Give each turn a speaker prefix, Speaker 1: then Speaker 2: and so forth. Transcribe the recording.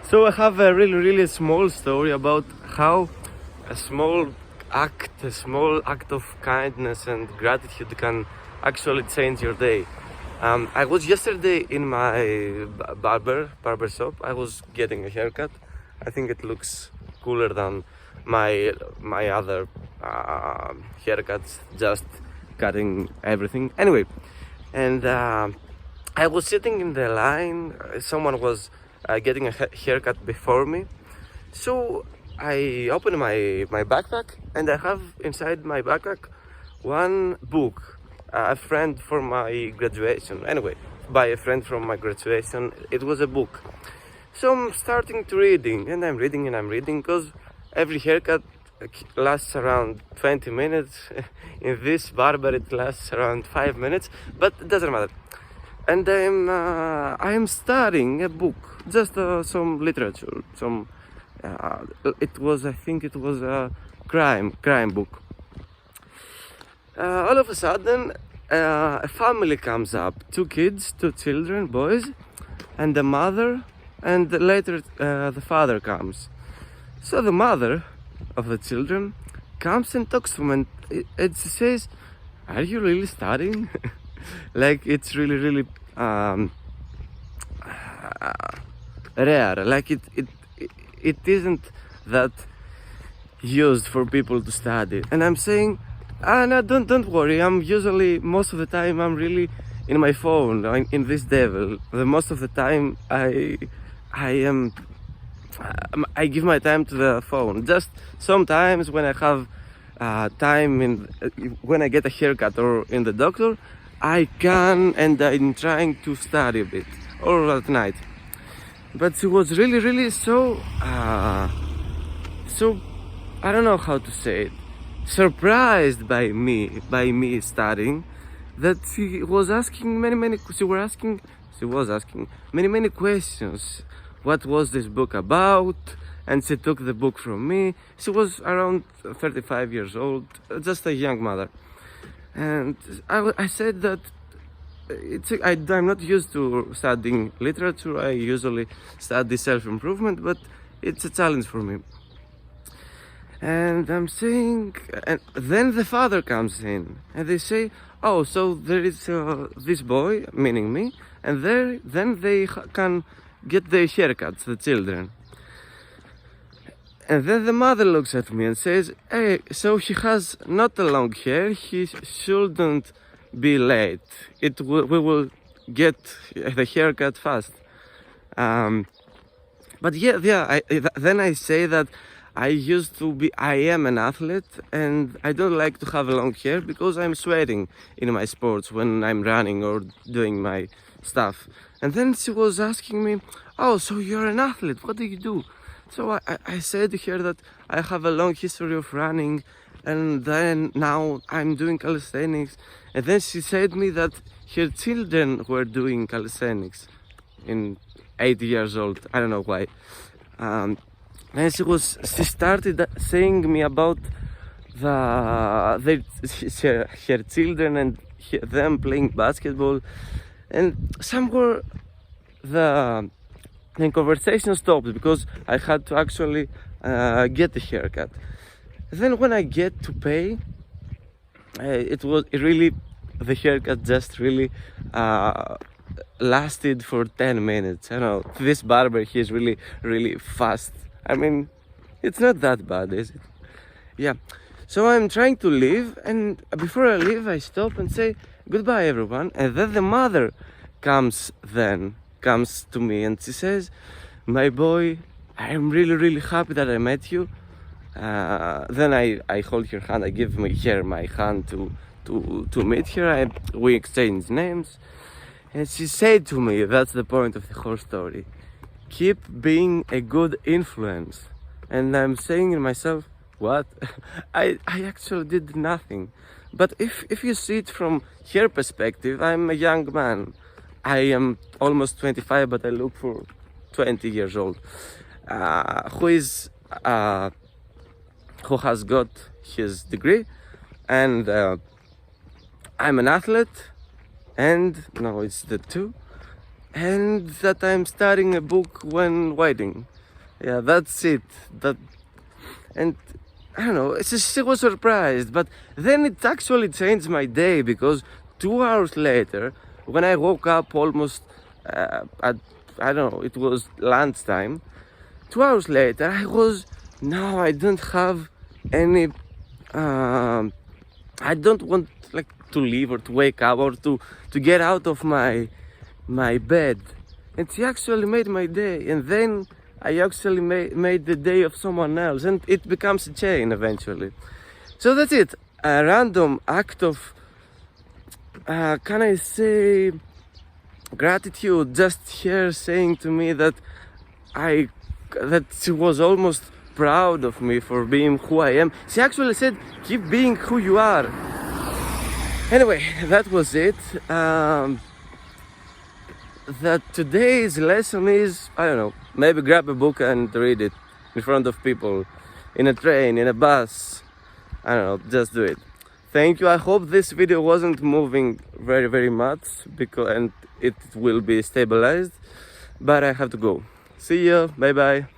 Speaker 1: So I have a really small story about how a small a small act of kindness and gratitude can actually change your day. I was yesterday in my barber shop. I was getting a haircut. I think it looks cooler than my other haircuts, just cutting everything. Anyway, and I was sitting in the line. Someone was getting a haircut before me, so I opened my backpack, and I have inside my backpack one book, a friend for my graduation. Anyway, by a friend from my graduation, it was a book. So I'm starting to reading, and I'm reading, because every haircut lasts around 20 minutes. In this barber, it lasts around 5 minutes, but it doesn't matter. And I'm studying a book, just some literature, some. I think it was a crime book. All of a sudden, a family comes up, two kids, two children, boys, and the mother, and later the father comes. So the mother of the children comes and talks to them, and it says, "Are you really studying?" Like it's really rare. Like it isn't that used for people to study. And I'm saying, no, don't worry. I'm usually, most of the time, I'm really in my phone, in this devil. The most of the time I give my time to the phone. Just sometimes when I have time when I get a haircut or in the doctor, I can, and I'm trying to study a bit, or at night. But she was really so I don't know how to say it, surprised by me studying, that she was asking many questions. What was this book about? And she took the book from me. She was around 35 years old, just a young mother. And I said that I'm not used to studying literature. I usually study self-improvement, but it's a challenge for me. And I'm saying, and then the father comes in, and they say, "Oh, so there is this boy," meaning me, and then they can get their haircuts, the children. And then the mother looks at me and says, "Hey, so he has not a long hair. He shouldn't be late. We will get the haircut fast." But then I say that I am an athlete, and I don't like to have long hair because I'm sweating in my sports when I'm running or doing my stuff. And then she was asking me, "Oh, so you're an athlete, what do you do?" So I said to her that I have a long history of running, and then now I'm doing calisthenics. And then she said me that her children were doing calisthenics in 8 years old. I don't know why. And she started saying me about her children and them playing basketball, and somewhere the conversation stopped because I had to actually get the haircut. Then when I get to pay, the haircut just really lasted for 10 minutes. I know this barber, he's really fast. I mean, it's not that bad, is it? Yeah. So I'm trying to leave, and before I leave, I stop and say goodbye, everyone. And then the mother comes to me, and she says, "My boy, I'm really happy that I met you." Then I hold her hand. I give her my hand to meet her. We exchange names, and she said to me, that's the point of the whole story, "Keep being a good influence." And I'm saying to myself, what? I actually did nothing. But if you see it from her perspective, I'm a young man. I am almost 25, but I look for 20 years old. Who has got his degree, and I'm an athlete, and no, it's the two, and that I'm studying a book when waiting. Yeah, that's it. That and I don't know. She was surprised, but then it actually changed my day because 2 hours later, when I woke up almost at I don't know, it was lunchtime. 2 hours later, no, I don't have any. I don't want like to leave or to wake up or to get out of my bed. And she actually made my day, and then I actually made the day of someone else, and it becomes a chain eventually. So that's it. A random act of, can I say, gratitude. Just her saying to me that she was almost proud of me for being who I am. She actually said, "Keep being who you are." Anyway, that was it. That today's lesson is, I don't know, maybe grab a book and read it in front of people, in a train, in a bus. I don't know, just do it. Thank you. I hope this video wasn't moving very much and it will be stabilized, but I have to go. See you. Bye bye.